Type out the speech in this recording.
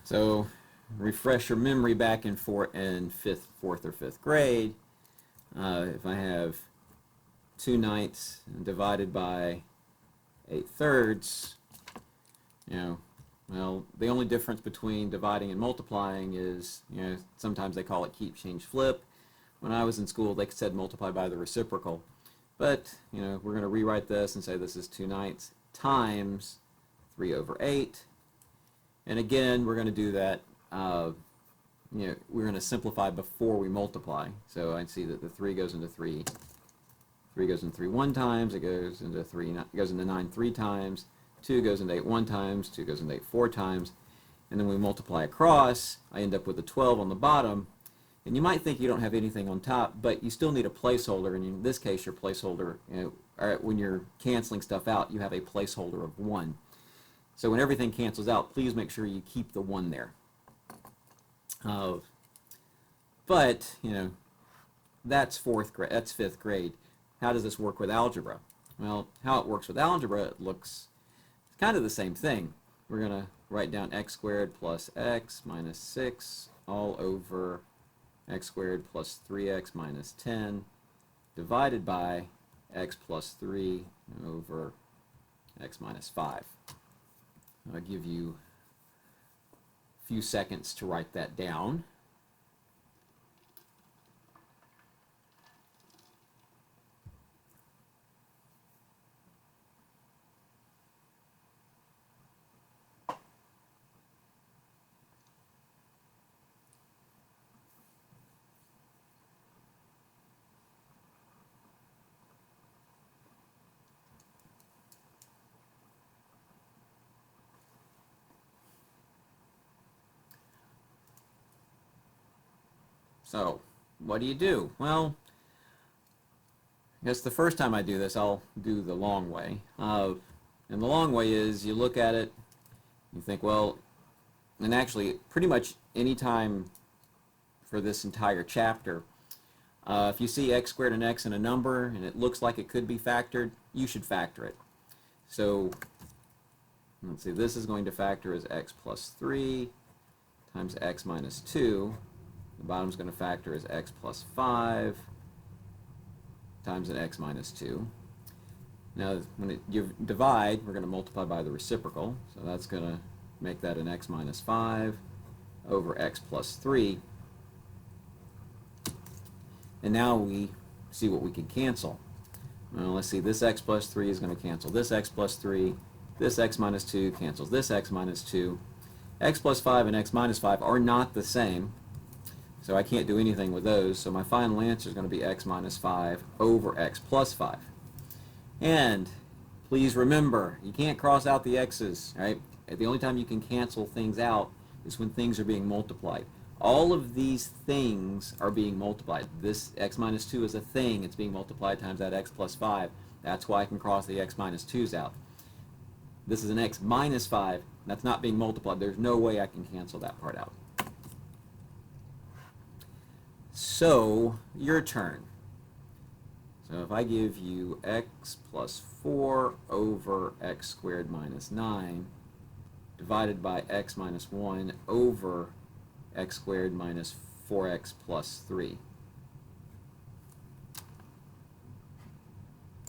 So refresh your memory back in fourth or fifth grade. If I have 2/9 divided by 8/3, well, the only difference between dividing and multiplying is, sometimes they call it keep, change, flip. When I was in school, they said multiply by the reciprocal. But, we're going to rewrite this and say this is 2/9 times 3/8. And again, we're going to do that, we're going to simplify before we multiply. So I see that the 3 goes into 3. 3 goes into 3 one times. It goes into 9 3 times. 2 goes into 8 one times. 2 goes into 8 4 times. And then we multiply across. I end up with a 12 on the bottom. And you might think you don't have anything on top, but you still need a placeholder. And in this case, your placeholder, when you're canceling stuff out, you have a placeholder of 1. So when everything cancels out, please make sure you keep the 1 there. But, that's fifth grade. How does this work with algebra? Well, how it works with algebra, it looks kind of the same thing. We're going to write down x squared plus x minus 6 all over x squared plus 3x minus 10 divided by x plus 3 over x minus 5. I'll give you a few seconds to write that down. So, what do? Well, I guess the first time I do this, I'll do the long way. And the long way is you look at it, you think, well, and actually pretty much any time for this entire chapter, if you see x squared and x in a number and it looks like it could be factored, you should factor it. So, let's see, this is going to factor as x plus 3 times x minus 2. The bottom is going to factor as x plus 5 times an x minus 2. Now, when you divide, we're going to multiply by the reciprocal. So that's going to make that an x minus 5 over x plus 3. And now we see what we can cancel. Well, let's see, this x plus 3 is going to cancel this x plus 3. This x minus 2 cancels this x minus 2. X plus 5 and x minus 5 are not the same. So I can't do anything with those. So my final answer is going to be x minus 5 over x plus 5. And please remember, you can't cross out the x's, right? The only time you can cancel things out is when things are being multiplied. All of these things are being multiplied. This x minus 2 is a thing. It's being multiplied times that x plus 5. That's why I can cross the x minus 2's out. This is an x minus 5. That's not being multiplied. There's no way I can cancel that part out. So, your turn. So if I give you x plus 4 over x squared minus 9 divided by x minus 1 over x squared minus 4x plus 3.